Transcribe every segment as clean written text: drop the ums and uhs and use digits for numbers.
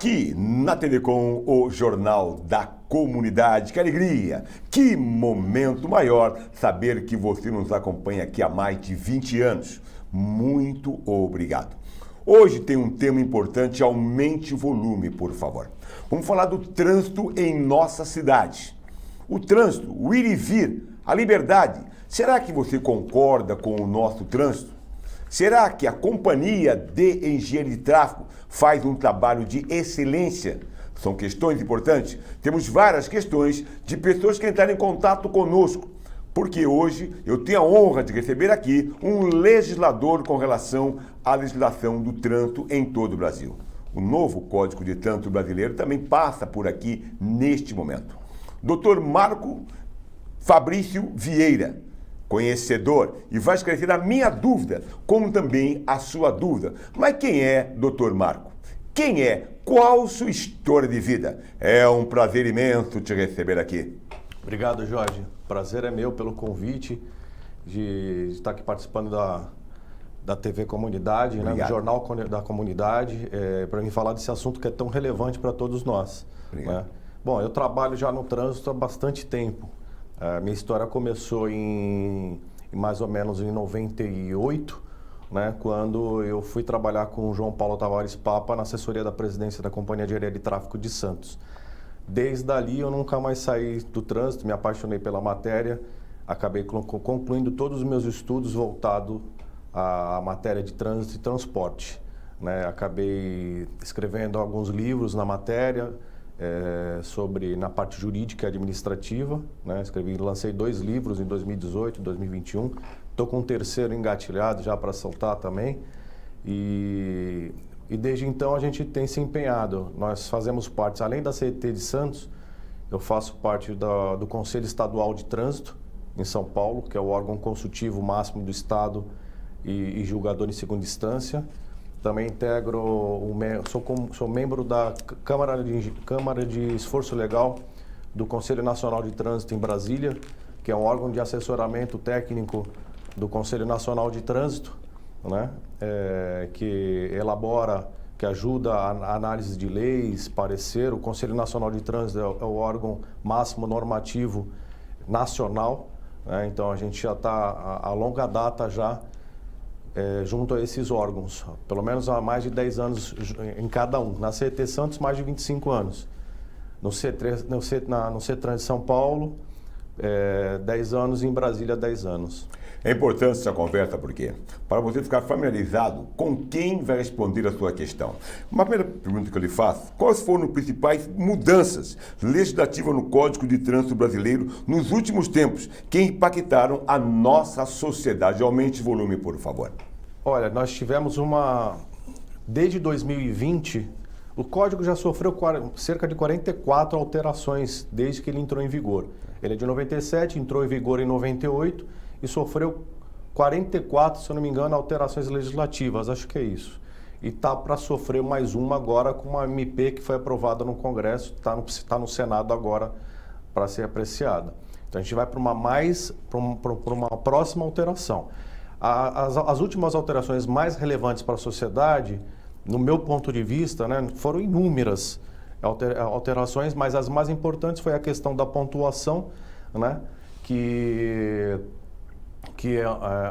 Aqui na TV Com, o Jornal da Comunidade. Que alegria, que momento maior saber que você nos acompanha aqui há mais de 20 anos. Muito obrigado. Hoje tem um tema importante, aumente o volume, por favor. Vamos falar do trânsito em nossa cidade. O trânsito, o ir e vir, a liberdade. Será que você concorda com o nosso trânsito? Será que a Companhia de Engenharia de Tráfego faz um trabalho de excelência? São questões importantes. Temos várias questões de pessoas que entraram em contato conosco, porque hoje eu tenho a honra de receber aqui um legislador com relação à legislação do trânsito em todo o Brasil. O novo Código de Trânsito Brasileiro também passa por aqui neste momento. Dr. Marco Fabrício Vieira, conhecedor, e vai esclarecer a minha dúvida, como também a sua dúvida. Mas quem é Dr. Marco? Quem é? Qual sua história de vida? É um prazer imenso te receber aqui. Obrigado, Jorge. Prazer é meu pelo convite de estar aqui participando da TV Comunidade, né, do Jornal da Comunidade, para me falar desse assunto que é tão relevante para todos nós. Né? Bom, eu trabalho já no trânsito há bastante tempo. A minha história começou mais ou menos em 98, né, quando eu fui trabalhar com o João Paulo Tavares Papa na assessoria da presidência da Companhia de Engenharia de Tráfego de Santos. Desde ali eu nunca mais saí do trânsito, me apaixonei pela matéria, acabei concluindo todos os meus estudos voltados à matéria de trânsito e transporte. Né? Acabei escrevendo alguns livros na matéria, na parte jurídica e administrativa, né? Lancei 2 livros em 2018 e 2021, estou com um terceiro engatilhado já para soltar também, e desde então a gente tem se empenhado. Nós fazemos parte, além da CET de Santos, eu faço parte do Conselho Estadual de Trânsito em São Paulo, que é o órgão consultivo máximo do Estado e julgador em segunda instância. Também sou membro da Câmara de Esforço Legal do Conselho Nacional de Trânsito em Brasília, que é um órgão de assessoramento técnico do Conselho Nacional de Trânsito, né? Que ajuda a análise de leis, parecer. O Conselho Nacional de Trânsito é o órgão máximo normativo nacional, né? Então a gente já está a longa data já junto a esses órgãos, pelo menos há mais de 10 anos em cada um. Na CET Santos, mais de 25 anos. No CETRAN de São Paulo, 10 anos, em Brasília, 10 anos. É importante essa conversa porque, para você ficar familiarizado com quem vai responder a sua questão. Uma primeira pergunta que eu lhe faço: quais foram as principais mudanças legislativas no Código de Trânsito Brasileiro nos últimos tempos que impactaram a nossa sociedade? Aumente o volume, por favor. Olha, nós tivemos desde 2020, o Código já sofreu cerca de 44 alterações desde que ele entrou em vigor. Ele é de 97, entrou em vigor em 98, e sofreu 44, se eu não me engano, alterações legislativas, acho que é isso. E está para sofrer mais uma agora com uma MP que foi aprovada no Congresso, está no Senado agora para ser apreciada. Então a gente vai para uma próxima alteração. As últimas alterações mais relevantes para a sociedade, no meu ponto de vista, né, foram inúmeras alterações, mas as mais importantes foi a questão da pontuação, né, que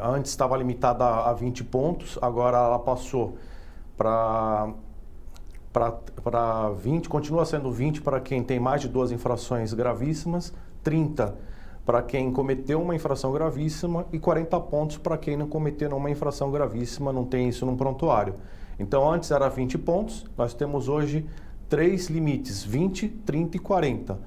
antes estava limitada a 20 pontos, agora ela passou para 20, continua sendo 20 para quem tem mais de 2 infrações gravíssimas, 30 para quem cometeu uma infração gravíssima e 40 pontos para quem não cometeu uma infração gravíssima, não tem isso no prontuário. Então antes era 20 pontos, nós temos hoje 3 limites, 20, 30 e 40.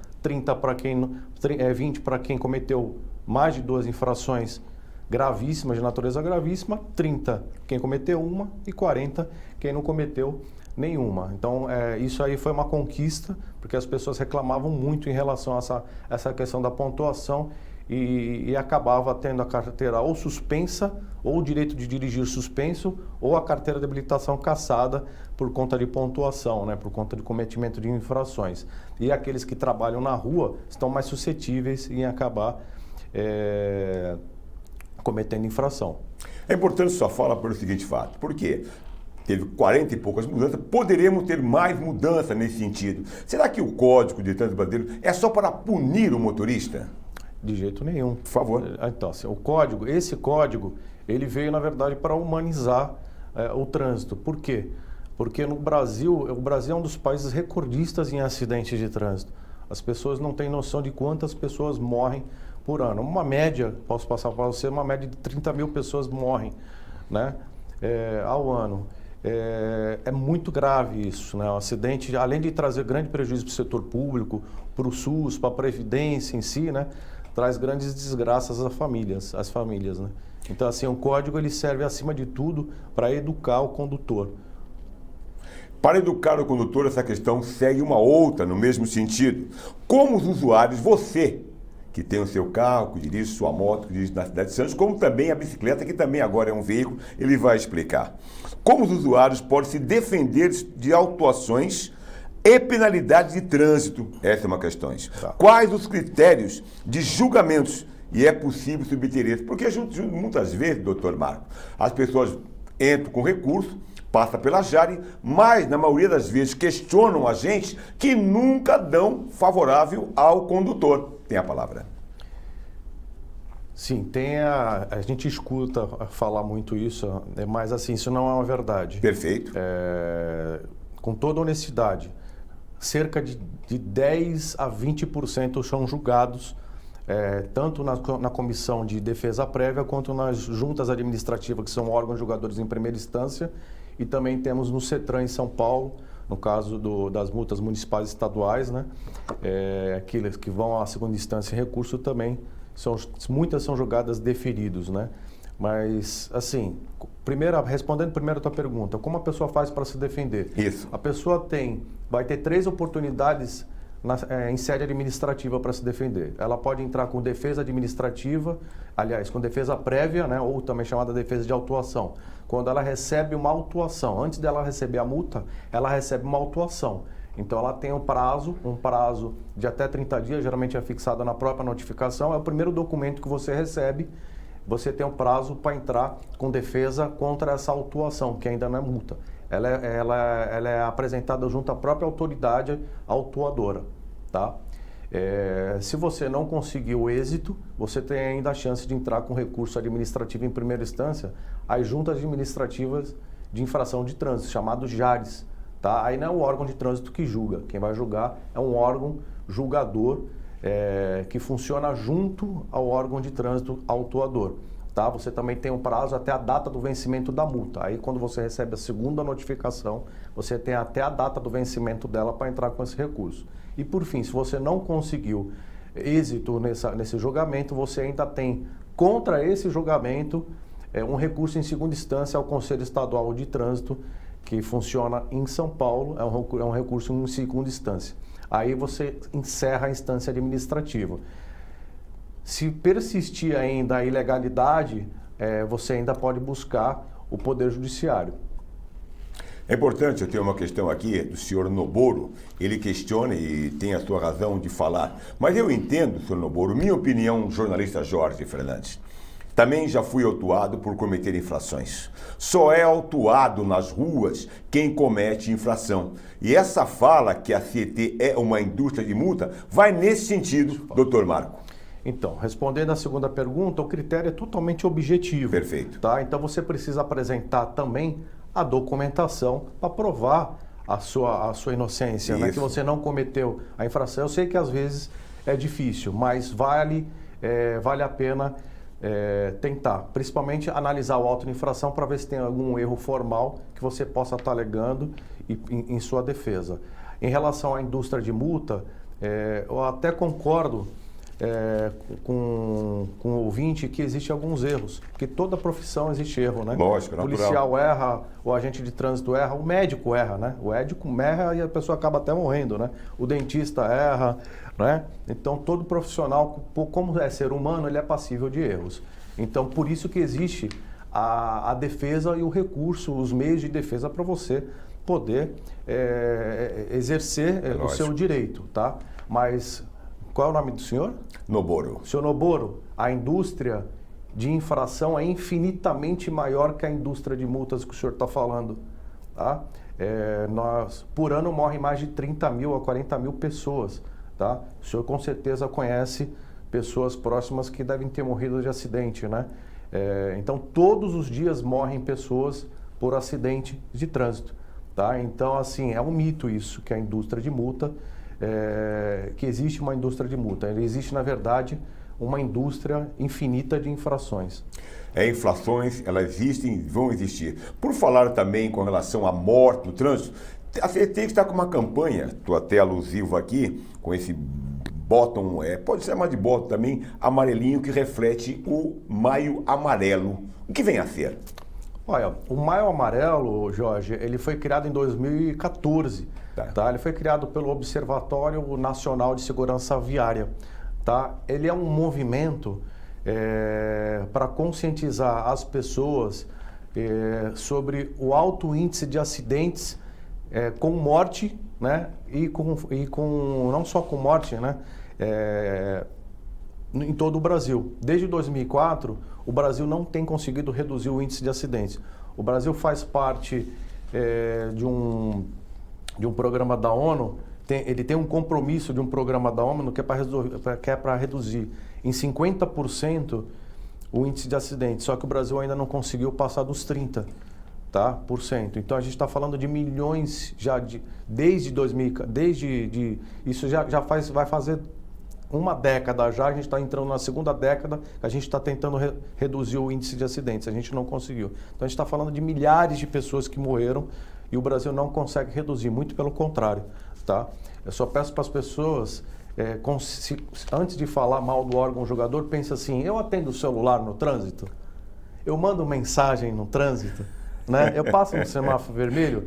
20 para quem cometeu mais de 2 infrações gravíssimas, de natureza gravíssima, 30 quem cometeu uma e 40 quem não cometeu nenhuma. Então, isso aí foi uma conquista, porque as pessoas reclamavam muito em relação a essa questão da pontuação e acabava tendo a carteira ou suspensa, ou o direito de dirigir suspenso, ou a carteira de habilitação cassada por conta de pontuação, né, por conta de cometimento de infrações. E aqueles que trabalham na rua estão mais suscetíveis em acabar cometendo infração. É importante sua fala pelo seguinte fato, porque teve 40 e poucas mudanças, poderemos ter mais mudança nesse sentido. Será que o Código de Trânsito Brasileiro é só para punir o motorista? De jeito nenhum. Por favor. Então, assim, esse código, ele veio, na verdade, para humanizar o trânsito. Por quê? Porque o Brasil é um dos países recordistas em acidentes de trânsito. As pessoas não têm noção de quantas pessoas morrem por ano. Uma média, posso passar para você, uma média de 30 mil pessoas morrem, né, ao ano. É muito grave isso, né? O acidente, além de trazer grande prejuízo para o setor público, para o SUS, para a Previdência em si, né, traz grandes desgraças às famílias, né? Então, assim, o código ele serve, acima de tudo, para educar o condutor. Para educar o condutor, essa questão segue uma outra no mesmo sentido. Como os usuários, você que tem o seu carro, que dirige sua moto, que dirige na cidade de Santos, como também a bicicleta, que também agora é um veículo, ele vai explicar. Como os usuários podem se defender de autuações e penalidades de trânsito? Essa é uma questão. Tá. Quais os critérios de julgamentos? E é possível subter isso? Porque muitas vezes, doutor Marco, as pessoas entram com recurso, passa pela Jari, mas na maioria das vezes questionam a gente que nunca dão favorável ao condutor. Tem a palavra. Sim, a gente escuta falar muito isso, mas assim, isso não é uma verdade. Perfeito. Com toda honestidade, cerca de 10 a 20% são julgados, tanto na comissão de defesa prévia quanto nas juntas administrativas, que são órgãos julgadores em primeira instância, e também temos no CETRAN em São Paulo, no caso das multas municipais e estaduais, né, que vão à segunda instância em recurso também, muitas são julgadas deferidos, né? Mas, assim, respondendo primeiro a tua pergunta, como a pessoa faz para se defender? Isso. A pessoa vai ter 3 oportunidades em sede administrativa para se defender. Ela pode entrar com defesa administrativa, aliás, com defesa prévia, né, ou também chamada defesa de autuação. Quando ela recebe uma autuação, antes dela receber a multa, ela recebe uma autuação. Então ela tem um prazo de até 30 dias, geralmente é fixado na própria notificação, é o primeiro documento que você recebe, você tem um prazo para entrar com defesa contra essa autuação, que ainda não é multa. Ela é apresentada junto à própria autoridade autuadora, tá? Se você não conseguiu êxito, você tem ainda a chance de entrar com recurso administrativo em primeira instância às juntas administrativas de infração de trânsito, chamados JARs, tá? Aí não é o órgão de trânsito que julga, quem vai julgar é um órgão julgador que funciona junto ao órgão de trânsito autuador. Tá? Você também tem um prazo até a data do vencimento da multa. Aí, quando você recebe a segunda notificação, você tem até a data do vencimento dela para entrar com esse recurso. E, por fim, se você não conseguiu êxito nesse julgamento, você ainda tem, contra esse julgamento, um recurso em segunda instância ao Conselho Estadual de Trânsito, que funciona em São Paulo, é um recurso em segunda instância. Aí você encerra a instância administrativa. Se persistir ainda a ilegalidade, você ainda pode buscar o Poder Judiciário. É importante, eu tenho uma questão aqui do senhor Noboro, ele questiona e tem a sua razão de falar, mas eu entendo, senhor Noboro, minha opinião, jornalista Jorge Fernandes, também já fui autuado por cometer infrações. Só é autuado nas ruas quem comete infração. E essa fala que a CET é uma indústria de multa vai nesse sentido, doutor Marco. Então, respondendo à segunda pergunta, o critério é totalmente objetivo. Perfeito. Tá? Então, você precisa apresentar também a documentação para provar a sua inocência, né? Que você não cometeu a infração. Eu sei que às vezes é difícil, mas vale a pena tentar. Principalmente analisar o auto de infração para ver se tem algum erro formal que você possa estar alegando em sua defesa. Em relação à indústria de multa, eu até concordo com o ouvinte que existem alguns erros, porque toda profissão existe erro, né? Lógico, o policial erra, o agente de trânsito erra, o médico erra, né? O médico erra e a pessoa acaba até morrendo, né? O dentista erra, né? Então todo profissional, como é ser humano, ele é passível de erros. Então por isso que existe a defesa e o recurso, os meios de defesa para você poder exercer o seu direito, tá? Mas qual é o nome do senhor? Noboro. Senhor Noboro, a indústria de infração é infinitamente maior que a indústria de multas que o senhor está falando. tá? Por ano morrem mais de 30 mil a 40 mil pessoas, tá? O senhor com certeza conhece pessoas próximas que devem ter morrido de acidente, né? Então, todos os dias morrem pessoas por acidente de trânsito, tá? Então, assim, é um mito isso, que a indústria de multa, que existe uma indústria de multa. Existe, na verdade, uma indústria infinita de infrações. Inflações, elas existem, vão existir. Por falar também com relação à morte no trânsito, a CET tem que estar com uma campanha, estou até alusivo aqui, com esse bottom, pode ser mais de bottom também, amarelinho, que reflete o Maio Amarelo. O que vem a ser? Olha, o Maio Amarelo, Jorge, ele foi criado em 2014, tá? Ele foi criado pelo Observatório Nacional de Segurança Viária, tá? Ele é um movimento para conscientizar as pessoas sobre o alto índice de acidentes com morte, né? E com não só com morte, né? Em todo o Brasil. Desde 2004, o Brasil não tem conseguido reduzir o índice de acidentes. O Brasil faz parte de um programa da ONU, ele tem um compromisso de um programa da ONU que é para reduzir em 50% o índice de acidentes, só que o Brasil ainda não conseguiu passar dos 30%. Tá? Então a gente está falando de milhões já desde 2000, isso vai fazer uma década já, a gente está entrando na segunda década, a gente está tentando reduzir o índice de acidentes, a gente não conseguiu. Então a gente está falando de milhares de pessoas que morreram e o Brasil não consegue reduzir, muito pelo contrário, tá? Eu só peço para as pessoas, antes de falar mal do órgão julgador, pense assim: eu atendo o celular no trânsito? Eu mando mensagem no trânsito? Né? Eu passo no semáforo vermelho?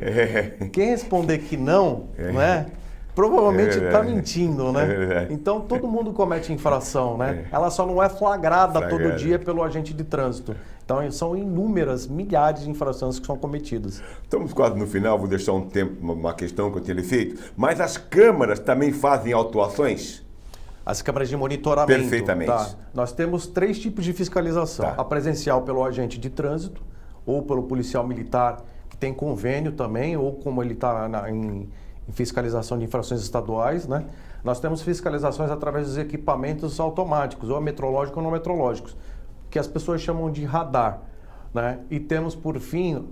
Quem responder que não, né? Provavelmente está mentindo, né? Então todo mundo comete infração, né? Ela só não é flagrada todo dia pelo agente de trânsito. Então são inúmeras, milhares de infrações que são cometidas. Estamos quase no final, vou deixar uma questão que eu tinha lhe feito. Mas as câmaras também fazem autuações? As câmaras de monitoramento. Perfeitamente. Tá? Nós temos 3 tipos de fiscalização. A presencial pelo agente de trânsito, ou pelo policial militar, que tem convênio também, ou como ele está em fiscalização de infrações estaduais, né? Nós temos fiscalizações através dos equipamentos automáticos, ou metrológicos ou não metrológicos, que as pessoas chamam de radar, né? E temos, por fim,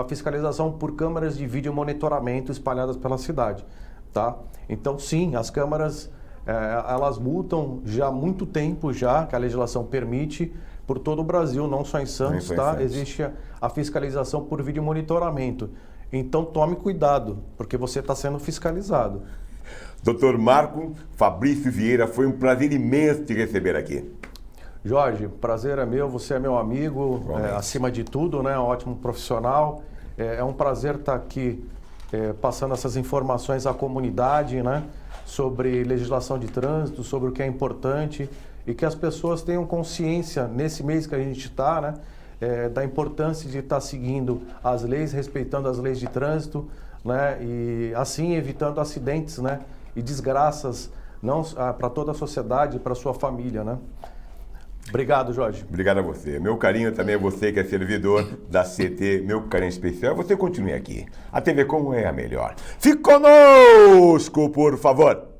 a fiscalização por câmaras de vídeo monitoramento espalhadas pela cidade, tá? Então, sim, as câmaras, elas multam já há muito tempo já, que a legislação permite, por todo o Brasil, não só em Santos, tá? Existe a fiscalização por vídeo monitoramento. Então, tome cuidado, porque você está sendo fiscalizado. Dr. Marco Fabrício Vieira, foi um prazer imenso te receber aqui. Jorge, prazer é meu, você é meu amigo, acima de tudo, né? Um ótimo profissional. É um prazer estar aqui passando essas informações à comunidade, né? Sobre legislação de trânsito, sobre o que é importante e que as pessoas tenham consciência, nesse mês que a gente está, né? Da importância de estar seguindo as leis, respeitando as leis de trânsito, né? E assim evitando acidentes, né? E desgraças para toda a sociedade e para a sua família, né? Obrigado, Jorge. Obrigado a você. Meu carinho também a você que é servidor da CT, meu carinho especial. Você continue aqui. A TV Com é a melhor. Fique conosco, por favor.